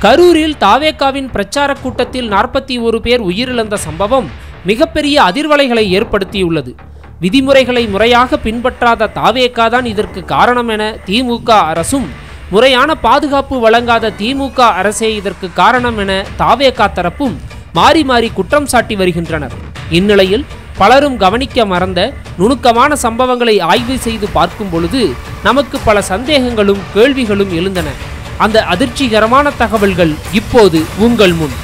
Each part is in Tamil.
கரூரில் தாவேகாவின் பிரச்சார கூட்டத்தில் 41 பேர் உயிரிழந்த சம்பவம் மிகப்பெரிய அதிர்வலைகளை ஏற்படுத்தியுள்ளது. விதிமுறைகளை முறையாக பின்பற்றாத தாவேகா தான் இதற்கு காரணம் என திமுக அரசும், முறையான பாதுகாப்பு வழங்காத திமுக அரசே இதற்கு காரணம் என தாவேகா தரப்பும் மாறி மாறி குற்றம் சாட்டி வருகின்றனர். இந்நிலையில் பலரும் கவனிக்க மறந்த நுணுக்கமான சம்பவங்களை ஆய்வு செய்து பார்க்கும் பொழுது நமக்கு பல சந்தேகங்களும் கேள்விகளும் எழுந்தன. அந்த அதிர்ச்சிகரமான தகவல்கள் இப்போது உங்கள் முன்.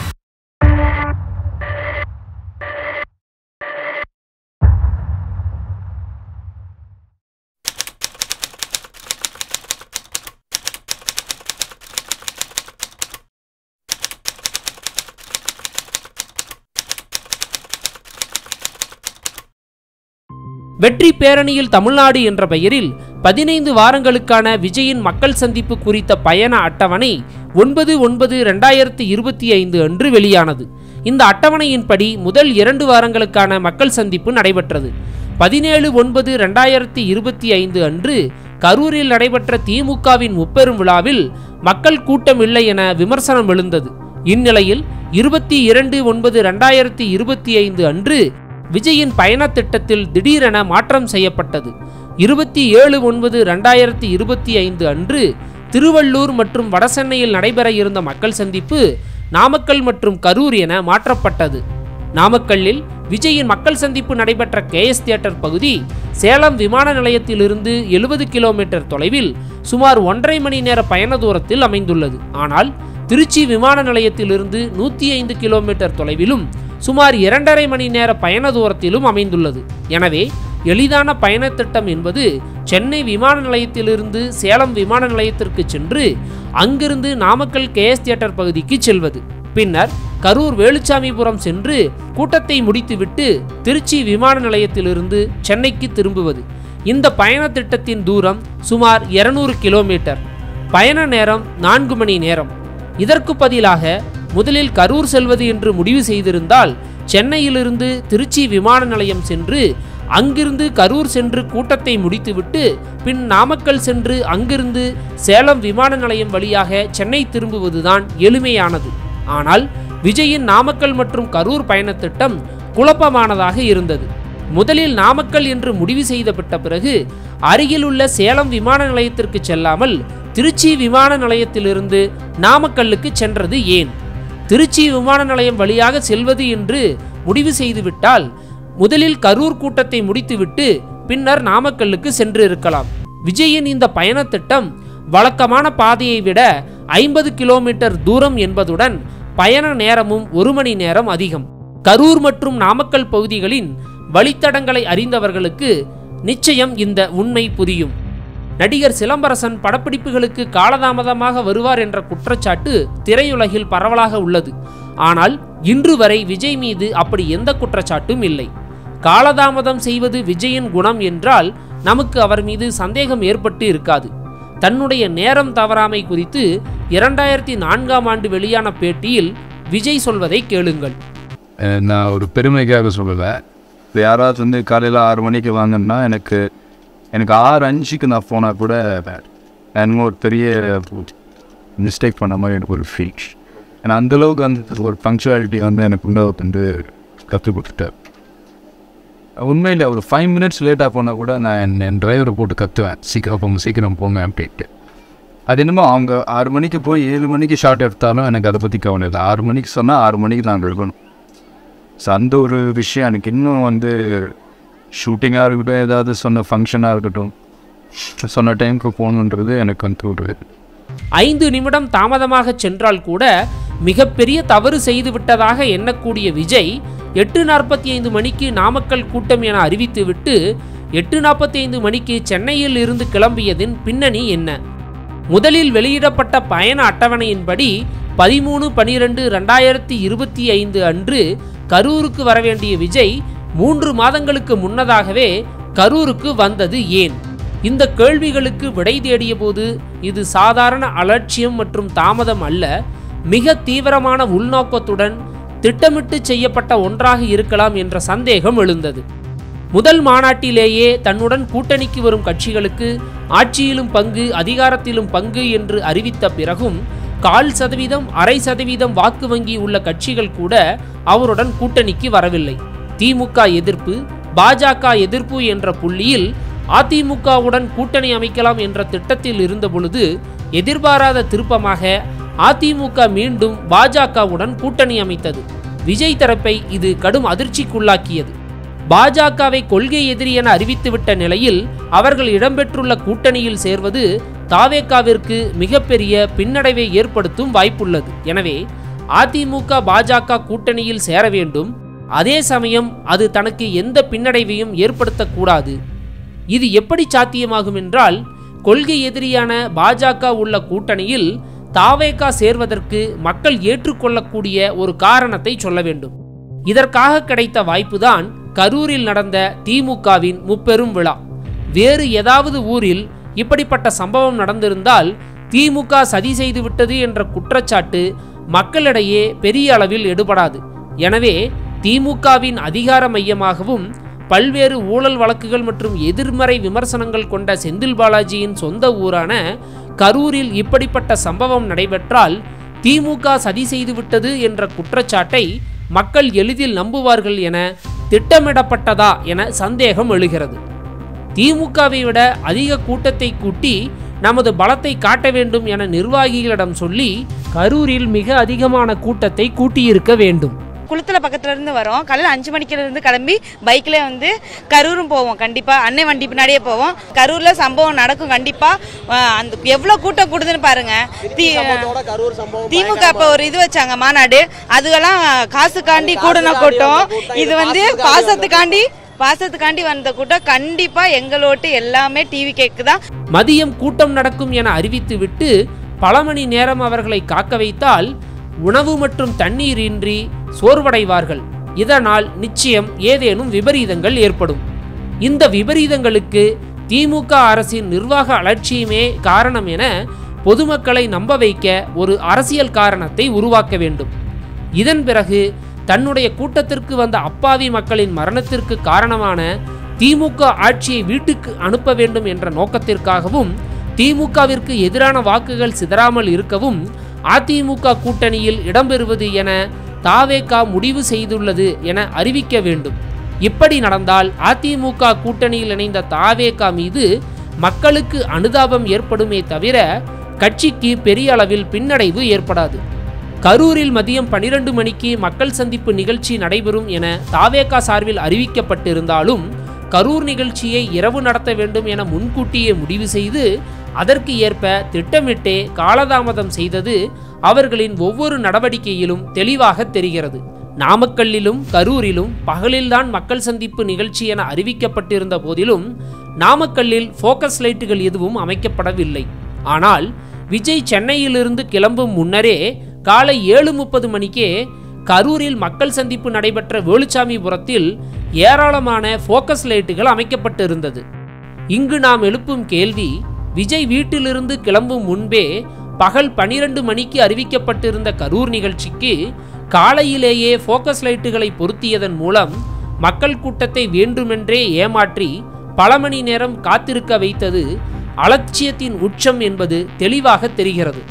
வெற்றி பேரணியில் தமிழ்நாடு என்ற பெயரில் 15 வாரங்களுக்கான விஜயின் மக்கள் சந்திப்பு குறித்த பயண அட்டவணை 9/9/2025 அன்று வெளியானது. இந்த அட்டவணையின்படி முதல் 2 வாரங்களுக்கான மக்கள் சந்திப்பு நடைபெற்றது. 17/9/2025 அன்று கரூரில் நடைபெற்ற திமுகவின் முப்பெரும் விழாவில் மக்கள் கூட்டம் இல்லை என விமர்சனம் எழுந்தது. இந்நிலையில் 22/9/2025 அன்று விஜயின் பயண திட்டத்தில் திடீரென மாற்றம் செய்யப்பட்டது. 27/9/2025 அன்று திருவள்ளூர் மற்றும் வடசென்னையில் நடைபெற இருந்த மக்கள் சந்திப்பு நாமக்கல் மற்றும் கரூர் என மாற்றப்பட்டது. நாமக்கல்லில் விஜயின் மக்கள் சந்திப்பு நடைபெற்ற கேஎஸ் தியேட்டர் பகுதி சேலம் விமான நிலையத்திலிருந்து 70 கிலோமீட்டர் தொலைவில் சுமார் 1.5 மணி நேர பயண தூரத்தில் அமைந்துள்ளது. ஆனால் திருச்சி விமான நிலையத்திலிருந்து 105 கிலோமீட்டர் தொலைவிலும் சுமார் 2.5 மணி நேர பயண தூரத்திலும் அமைந்துள்ளது. எனவே எளிதான பயண திட்டம் என்பது சென்னை விமான நிலையத்திலிருந்து சேலம் விமான நிலையத்திற்கு சென்று அங்கிருந்து நாமக்கல் கேஎஸ் தியேட்டர் பகுதிக்கு செல்வது, பின்னர் கரூர் வேலுச்சாமிபுரம் சென்று கூட்டத்தை முடித்துவிட்டு திருச்சி விமான நிலையத்திலிருந்து சென்னைக்கு திரும்புவது. இந்த பயண திட்டத்தின் தூரம் சுமார் 200 கிலோமீட்டர், பயண நேரம் 4 மணி நேரம். இதற்கு பதிலாக முதலில் கரூர் செல்வது என்று முடிவு செய்திருந்தால் சென்னையிலிருந்து திருச்சி விமான நிலையம் சென்று அங்கிருந்து கரூர் சென்று கூட்டத்தை முடித்துவிட்டு பின் நாமக்கல் சென்று அங்கிருந்து சேலம் விமான நிலையம் வழியாக சென்னை திரும்புவதுதான் எளிமையானது. ஆனால் விஜயின் நாமக்கல் மற்றும் கரூர் பயண திட்டம் குழப்பமானதாக இருந்தது. முதலில் நாமக்கல் என்று முடிவு செய்துவிட்ட பிறகு அருகில் உள்ள சேலம் விமான நிலையத்திற்கு செல்லாமல் திருச்சி விமான நிலையத்திலிருந்து நாமக்கல்லுக்கு சென்றது ஏன்? திருச்சி விமான நிலையம் வழியாக செல்வது என்று முடிவு செய்துவிட்டால் முதலில் கரூர் கூட்டத்தை முடித்துவிட்டு பின்னர் நாமக்கல்லுக்கு சென்று இருக்கலாம். விஜயின் இந்த பயண திட்டம் வழக்கமான பாதையை விட 50 கிலோமீட்டர் தூரம் என்பதுடன் பயண நேரமும் 1 மணி நேரம் அதிகம். கரூர் மற்றும் நாமக்கல் பகுதிகளின் வழித்தடங்களை அறிந்தவர்களுக்கு நிச்சயம் இந்த உண்மை புரியும். நடிகர் சிலம்பரசன் படப்பிடிப்புகளுக்கு காலதாமதமாக வருவார் என்ற குற்றச்சாட்டு திரையுலகில் பரவலாக உள்ளது. ஆனால் இன்று வரை விஜய் மீது அப்படி எந்த குற்றச்சாட்டும் இல்லை. காலதாமதம் செய்வது விஜயின் குணம் என்றால் நமக்கு அவர் மீது சந்தேகம் ஏற்பட்டு இருக்காது. தன்னுடைய நேரம் தவறாமை குறித்து 2004ஆம் ஆண்டு வெளியான பேட்டியில் விஜய் சொல்வதை கேளுங்கள். நான் ஒரு பெருமைக்காக சொல்லுவேன். யாராவது காலையில் 6 மணிக்கு வாங்கன்னா எனக்கு 6:05க்கு நான் போனால் கூட எனக்கு ஒரு பெரிய மிஸ்டேக் பண்ண மாதிரி எனக்கு ஒரு ஃபீல். ஏன்னா அந்தளவுக்கு ஒரு பங்க்சுவாலிட்டி எனக்கு கற்றுக் கொடுத்துட்டேன். உண்மையில் ஒரு 5 மினிட்ஸ் லேட்டாக போனால் கூட நான் என் டிரைவரை போட்டு கற்றுவேன், சீக்கிரம் போங்க அப்படின்ட்டு. அது என்னமோ அவங்க 6 மணிக்கு போய் 7 மணிக்கு ஷார்ட் எடுத்தாலும் எனக்கு அதை பற்றி கவலை இல்லை. 6 மணிக்கு சொன்னால் 6 மணிக்கு நான் இருக்கணும். ஸோ அந்த ஒரு விஷயம் எனக்கு இன்னும் ஷூட்டிங்காக இருக்கட்டும், ஏதாவது சொன்ன ஃபங்க்ஷனாக இருக்கட்டும், சொன்ன டைமுக்கு போகணுன்றது எனக்கு ஒரு 5 நிமிடம் தாமதமாக சென்றால் கூட மிகப்பெரிய தவறு செய்து விட்டதாக எண்ணக்கூடிய விஜய் 8:45 மணிக்கு நாமக்கல் கூட்டம் என அறிவித்துவிட்டு 8:45 மணிக்கு சென்னையில் இருந்து கிளம்பியதின் பின்னணி என்ன? முதலில் வெளியிடப்பட்ட பயண அட்டவணையின்படி 13/12/2025 அன்று கரூருக்கு வரவேண்டிய விஜய் 3 மாதங்களுக்கு முன்னதாகவே கரூருக்கு வந்தது ஏன்? இந்த கேள்விகளுக்கு விடை தேடிய போது இது சாதாரண அலட்சியம் மற்றும் தாமதம் அல்ல, மிக தீவிரமான உள்நோக்கத்துடன் திட்டமிட்டு செய்யப்பட்ட ஒன்றாக இருக்கலாம் என்ற சந்தேகம் எழுந்தது. முதல் மாநாட்டிலேயே தன்னுடன் கூட்டணிக்கு வரும் கட்சிகளுக்கு ஆட்சியிலும் பங்கு அதிகாரத்திலும் பங்கு என்று அறிவித்த பிறகும் 1/4%, 0.5% வாக்கு வங்கி உள்ள கட்சிகள் கூட அவருடன் கூட்டணிக்கு வரவில்லை. திமுக எதிர்ப்பு, பாஜக எதிர்ப்பு என்ற புள்ளியில் அதிமுகவுடன் கூட்டணி அமைக்கலாம் என்ற திட்டத்தில் இருந்த பொழுது எதிர்பாராத திருப்பமாக அதிமுக மீண்டும் பாஜகவுடன் கூட்டணி அமைத்தது. விஜய் தரப்பை இது கடும் அதிர்ச்சிக்குள்ளாக்கியது. பாஜகவை கொள்கை எதிரி என அறிவித்துவிட்ட நிலையில் அவர்கள் இடம்பெற்றுள்ள கூட்டணியில் சேர்வது தாவேகாவிற்கு மிகப்பெரிய பின்னடைவை ஏற்படுத்தும் வாய்ப்புள்ளது. எனவே அதிமுக பாஜக கூட்டணியில் சேர வேண்டும். அதே சமயம் அது தனக்கு எந்த பின்னடைவையும் ஏற்படுத்தக்கூடாது. இது எப்படி சாத்தியமாகும் என்றால், கொள்கை எதிரியான பாஜக உள்ள கூட்டணியில் தாவேகா சேர்வதற்கு மக்கள் ஏற்றுக்கொள்ளக்கூடிய ஒரு காரணத்தை சொல்ல வேண்டும். இதற்காக கிடைத்த வாய்ப்புதான் கரூரில் நடந்த திமுகவின் முப்பெரும் விழா. வேறு ஏதாவது ஊரில் இப்படிப்பட்ட சம்பவம் நடந்திருந்தால் திமுக சதி செய்துவிட்டது என்ற குற்றச்சாட்டு மக்களிடையே பெரிய அளவில் எடுபடாது. எனவே திமுகவின் அதிகார மையமாகவும் பல்வேறு ஊழல் வழக்குகள் மற்றும் எதிர்மறை விமர்சனங்கள் கொண்ட செந்தில் பாலாஜியின் சொந்த ஊரான கரூரில் இப்படிப்பட்ட சம்பவம் நடைபெற்றால் திமுக சதி செய்துவிட்டது என்ற குற்றச்சாட்டை மக்கள் எளிதில் நம்புவார்கள் என திட்டமிடப்பட்டதா என சந்தேகம் எழுகிறது. திமுகவை விட அதிக கூட்டத்தை கூட்டி நமது பலத்தை காட்ட வேண்டும் என நிர்வாகிகளிடம் சொல்லி கரூரில் மிக அதிகமான கூட்டத்தை கூட்டியிருக்க வேண்டும். குளத்துல பக்கத்துல இருந்து வரோம். காலையில் 5 மணிக்குல இருந்து கிளம்பி பைக்ல வந்து கரூரும் போவோம். கண்டிப்பா அன்னை வண்டி பின்னாடியே போவோம். கரூர்ல சம்பவம் நடக்கும். கண்டிப்பா அந்த எவ்வளவு கூட்டம் கூடுதுன்னு பாருங்க. திமுக அப்ப ஒரு இது வச்சாங்க மாநாடு, அதுவெல்லாம் காசுக்காண்டி கூடுன கூட்டம். இது வந்து பாசத்துக்காண்டி வந்த கூட்டம். கண்டிப்பா எங்களோட்டு எல்லாமே டிவி கேக்குதான். மதியம் கூட்டம் நடக்கும் என அறிவித்துவிட்டு பல மணி நேரம் அவர்களை காக்க வைத்தால் உணவு மற்றும் தண்ணீர் இன்றி சோர்வடைவார்கள். இதனால் நிச்சயம் ஏதேனும் விபரீதங்கள் ஏற்படும். இந்த விபரீதங்களுக்கு திமுக அரசின் நிர்வாக அலட்சியமே காரணம் என பொதுமக்களை நம்ப வைக்க ஒரு அரசியல் காரணத்தை உருவாக்க வேண்டும். இதன் பிறகு தன்னுடைய கூட்டத்திற்கு வந்த அப்பாவி மக்களின் மரணத்திற்கு காரணமான திமுக ஆட்சியை வீட்டுக்கு அனுப்ப வேண்டும் என்ற நோக்கத்திற்காகவும் திமுகவிற்கு எதிரான வாக்குகள் சிதறாமல் இருக்கவும் அதிமுக கூட்டணியில் இடம்பெறுவது என தாவேகா முடிவு செய்துள்ளது என அறிவிக்க வேண்டும். இப்படி நடந்தால் அதிமுக கூட்டணியில் இணைந்த தாவேகா மீது மக்களுக்கு அனுதாபம் ஏற்படுமே தவிர கட்சிக்கு பெரிய அளவில் பின்னடைவு ஏற்படாது. கரூரில் மதியம் 12 மணிக்கு மக்கள் சந்திப்பு நிகழ்ச்சி நடைபெறும் என தாவேகா சார்பில் அறிவிக்கப்பட்டிருந்தாலும் கரூர் நிகழ்ச்சியை இரவு நடத்த வேண்டும் என முன்கூட்டியே முடிவு செய்து அதற்கு ஏற்ப திட்டமிட்டே காலதாமதம் செய்தது அவர்களின் ஒவ்வொரு நடவடிக்கையிலும் தெளிவாக தெரிகிறது. நாமக்கல்லிலும் கரூரிலும் பகலில்தான் மக்கள் சந்திப்பு நிகழ்ச்சி என அறிவிக்கப்பட்டிருந்த போதிலும் நாமக்கல்லில் ஃபோக்கஸ் லைட்டுகள் எதுவும் அமைக்கப்படவில்லை. ஆனால் விஜய் சென்னையிலிருந்து கிளம்பும் முன்னரே காலை 7:30 மணிக்கே கரூரில் மக்கள் சந்திப்பு நடைபெற்ற வேலுச்சாமிபுரத்தில் ஏராளமான ஃபோக்கஸ் லைட்டுகள் அமைக்கப்பட்டிருந்தது. இங்கு நாம் எழுப்பும் கேள்வி, விஜய் வீட்டிலிருந்து கிளம்பும் முன்பே பகல் 12 மணிக்கு அறிவிக்கப்பட்டிருந்த கரூர் நிகழ்ச்சிக்கு காலையிலேயே ஃபோக்கஸ் லைட்டுகளை பொருத்தியதன் மூலம் மக்கள் கூட்டத்தை வேண்டுமென்றே ஏமாற்றி பல மணி நேரம் காத்திருக்க வைத்தது அலட்சியத்தின் உச்சம் என்பது தெளிவாக தெரிகிறது.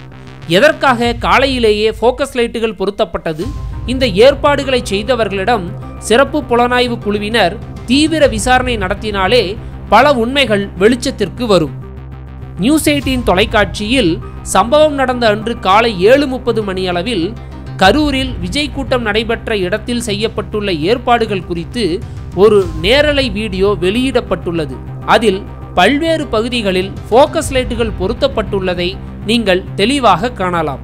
எதற்காக காலையிலேயே ஃபோக்கஸ் லைட்டுகள் பொருத்தப்பட்டது? இந்த ஏற்பாடுகளை செய்தவர்களிடம் சிறப்பு புலனாய்வு குழுவினர் தீவிர விசாரணை நடத்தினாலே பல உண்மைகள் வெளிச்சத்திற்கு வரும். நியூஸ் 18 தொலைக்காட்சியில் சம்பவம் நடந்த அன்று காலை 7:30 மணியளவில் கரூரில் விஜய் கூட்டம் நடைபெற்ற இடத்தில் செய்யப்பட்டுள்ள ஏற்பாடுகள் குறித்து ஒரு நேரலை வீடியோ வெளியிடப்பட்டுள்ளது. அதில் பல்வேறு பகுதிகளில் ஃபோக்கஸ் லைட்டுகள் பொருத்தப்பட்டுள்ளதை நீங்கள் தெளிவாக காணலாம்.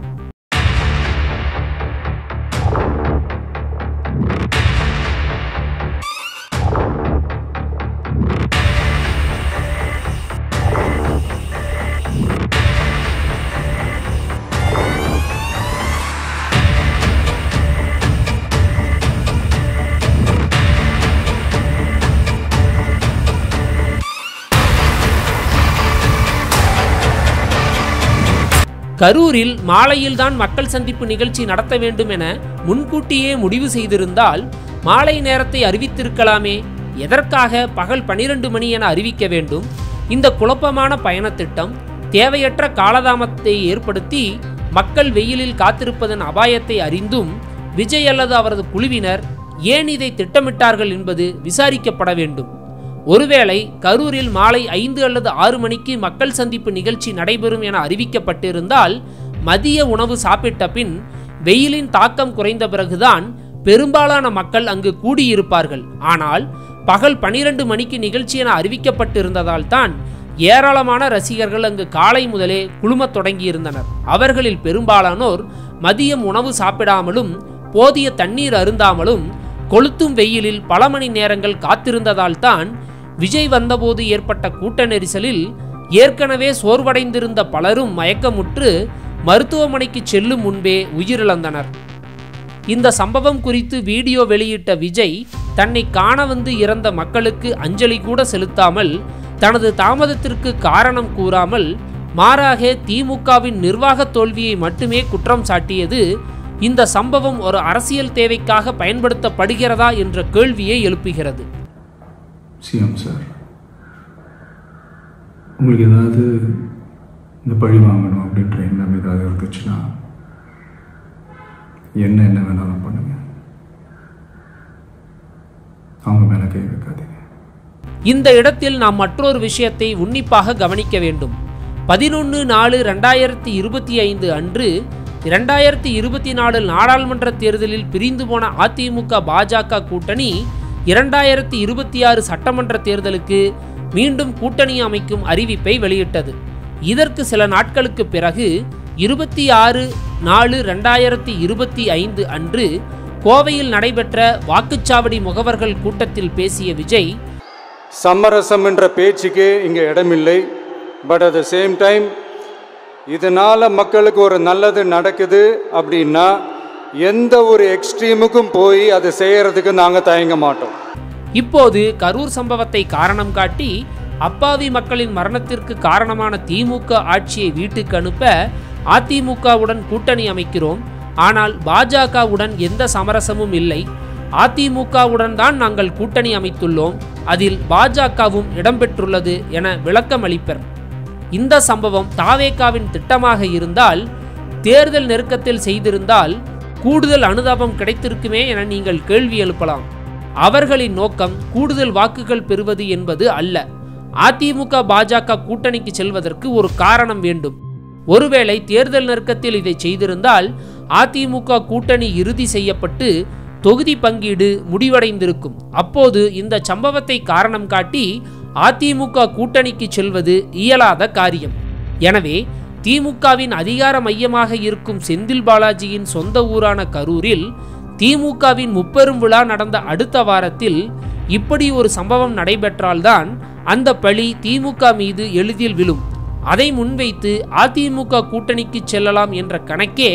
கரூரில் மாலையில்தான் மக்கள் சந்திப்பு நிகழ்ச்சி நடத்த வேண்டும் என முன்கூட்டியே முடிவு செய்திருந்தால் மாலை நேரத்தை அறிவித்திருக்கலாமே. எதற்காக பகல் 12 மணி என அறிவிக்க வேண்டும்? இந்த குழப்பமான பயண திட்டம் தேவையற்ற காலதாமத்தை ஏற்படுத்தி மக்கள் வெயிலில் காத்திருப்பதன் அபாயத்தை அறிந்தும் விஜய் அல்லது அவரது குழுவினர் ஏன் இதை திட்டமிட்டார்கள் என்பது விசாரிக்கப்பட வேண்டும். ஒருவேளை கரூரில் மாலை 5 அல்லது 6 மணிக்கு மக்கள் சந்திப்பு நிகழ்ச்சி நடைபெறும் என அறிவிக்கப்பட்டிருந்தால் மதிய உணவு சாப்பிட்ட பின் வெயிலின் தாக்கம் குறைந்த பிறகுதான் பெரும்பாலான மக்கள் அங்கு கூடியிருப்பார்கள். ஆனால் பகல் 12 மணிக்கு நிகழ்ச்சி என அறிவிக்கப்பட்டிருந்ததால் தான் ஏராளமான ரசிகர்கள் அங்கு காலை முதலே குழுமத் தொடங்கியிருந்தனர். அவர்களில் பெரும்பாலானோர் மதியம் உணவு சாப்பிடாமலும் போதிய தண்ணீர் அருந்தாமலும் கொளுத்தும் வெயிலில் பல மணி நேரங்கள் காத்திருந்ததால் தான் விஜய் வந்தபோது ஏற்பட்ட கூட்ட நெரிசலில் ஏற்கனவே சோர்வடைந்திருந்த பலரும் மயக்கமுற்று மருத்துவமனைக்கு செல்லும் முன்பே உயிரிழந்தனர். இந்த சம்பவம் குறித்து வீடியோ வெளியிட்ட விஜய் தன்னை காண வந்து இறந்த மக்களுக்கு அஞ்சலி கூட செலுத்தாமல் தனது தாமதத்திற்கு காரணம் கூறாமல் மாறாக திமுகவின் நிர்வாக தோல்வியை மட்டுமே குற்றம் சாட்டியது இந்த சம்பவம் ஒரு அரசியல் தேவைக்காக பயன்படுத்தப்படுகிறதா என்ற கேள்வியை எழுப்புகிறது. சிஎம் சார், உங்களுக்கு ஏதாவது இந்த பழி வாங்கணும் அப்படின்ற எண்ணம் ஏதாவது இருந்துச்சுன்னா என்ன வேணாலும் பண்ணுங்க, அவங்க மேல கை வைக்காதீங்க. இந்த இடத்தில் நாம் மற்றொரு விஷயத்தை உன்னிப்பாக கவனிக்க வேண்டும். 11/4/2025 அன்று 2024 நாடாளுமன்ற தேர்தலில் பிரிந்து போன அதிமுக பாஜக கூட்டணி 2026 சட்டமன்ற தேர்தலுக்கு மீண்டும் கூட்டணி அமைக்கும் அறிவிப்பை வெளியிட்டது. இதற்கு சில நாட்களுக்கு பிறகு 26/4/2025 அன்று கோவையில் நடைபெற்ற வாக்குச்சாவடி முகவர்கள் கூட்டத்தில் பேசிய விஜய், சமரசம் என்ற பேச்சுக்கே இங்கே இடமில்லை. But at the same time இதனால் மக்களுக்கு ஒரு நல்லது நடக்குது அப்படின்னா எந்த ஒரு எக்ஸ்ட்ரீமுக்கும் போய் அதை செய்யறதுக்கு நாங்கள் தயங்க மாட்டோம். இப்போது கரூர் சம்பவத்தை காரணம் காட்டி அப்பாவி மக்களின் மரணத்திற்கு காரணமான திமுக ஆட்சியை வீட்டுக்கு அனுப்ப அதிமுகவுடன் கூட்டணி அமைக்கிறோம், ஆனால் பாஜகவுடன் எந்த சமரசமும் இல்லை, அதிமுகவுடன் தான் நாங்கள் கூட்டணி அமைத்துள்ளோம், அதில் பாஜகவும் இடம்பெற்றுள்ளது என விளக்கம் அளிப்பர். இந்த சம்பவம் தாவேகாவின் திட்டமாக இருந்தால், தேர்தல் நெருக்கத்தில் செய்திருந்தால் கூடுதல் அனுதாபம் கிடைத்திருக்குமே என நீங்கள் கேள்வி எழுப்பலாம். அவர்களின் நோக்கம் கூடுதல் வாக்குகள் பெறுவது என்பது அல்ல. அதிமுக பாஜக கூட்டணிக்கு செல்வதற்கு ஒரு காரணம் வேண்டும். ஒருவேளை தேர்தல் நெருக்கத்தில் இதை செய்திருந்தால் அதிமுக கூட்டணி இறுதி செய்யப்பட்டு தொகுதி பங்கீடு முடிவடைந்திருக்கும். அப்போது இந்த சம்பவத்தை காரணம் காட்டி அதிமுக கூட்டணிக்கு செல்வது இயலாத காரியம். எனவே திமுகவின் அதிகார மையமாக இருக்கும் செந்தில் பாலாஜியின் சொந்த ஊரான கரூரில் திமுகவின் முப்பெரும் விழா நடந்த அடுத்த வாரத்தில் இப்படி ஒரு சம்பவம் நடைபெற்றால்தான் அந்த பழி திமுக மீது எளிதில் விழும். அதை முன்வைத்து அதிமுக கூட்டணிக்கு செல்லலாம் என்ற கணக்கே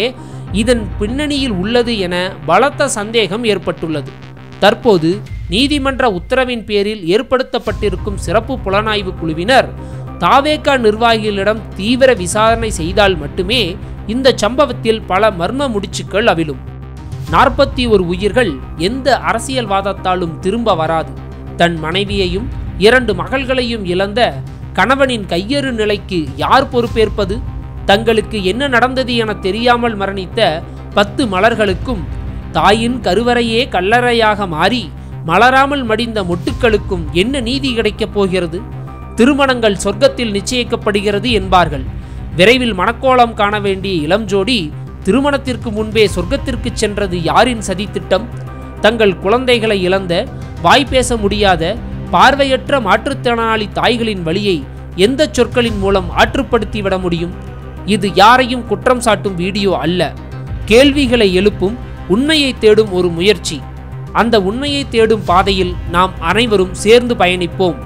இதன் பின்னணியில் உள்ளது என பலத்த சந்தேகம் ஏற்பட்டுள்ளது. தற்போது நீதிமன்ற உத்தரவின் பேரில் ஏற்படுத்தப்பட்டிருக்கும் சிறப்பு புலனாய்வு குழுவினர் தாவேகா நிர்வாகிகளிடம் தீவிர விசாரணை செய்தால் மட்டுமே இந்த சம்பவத்தில் பல மர்ம முடிச்சுக்கள் அவிழும். 41 உயிர்கள் எந்த அரசியல்வாதத்தாலும் திரும்ப வராது. தன் மனைவியையும் 2 மகள்களையும் இழந்த கணவனின் கையறு நிலைக்கு யார் பொறுப்பேற்பது? தங்களுக்கு என்ன நடந்தது என தெரியாமல் மரணித்த 10 மலர்களுக்கும், தாயின் கருவறையே கல்லறையாக மாறி மலராமல் மடிந்த மொட்டுக்களுக்கும் என்ன நீதி கிடைக்கப் போகிறது? திருமணங்கள் சொர்க்கத்தில் நிச்சயிக்கப்படுகிறது என்பார்கள். விரைவில் மணக்கோலம் காண வேண்டிய இளம் ஜோடி திருமணத்திற்கு முன்பே சொர்க்கத்திற்கு சென்றது யாரின் சதித்திட்டம்? தங்கள் குழந்தைகளை இழந்த, வாய் பேச முடியாத, பார்வையற்ற மாற்றுத்திறனாளி தாய்களின் வலியை எந்த சொற்களின் மூலம் ஆற்றுப்படுத்திவிட முடியும்? இது யாரையும் குற்றம் சாட்டும் வீடியோ அல்ல, கேள்விகளை எழுப்பும், உண்மையை தேடும் ஒரு முயற்சி. அந்த உண்மையை தேடும் பாதையில் நாம் அனைவரும் சேர்ந்து பயணிப்போம்.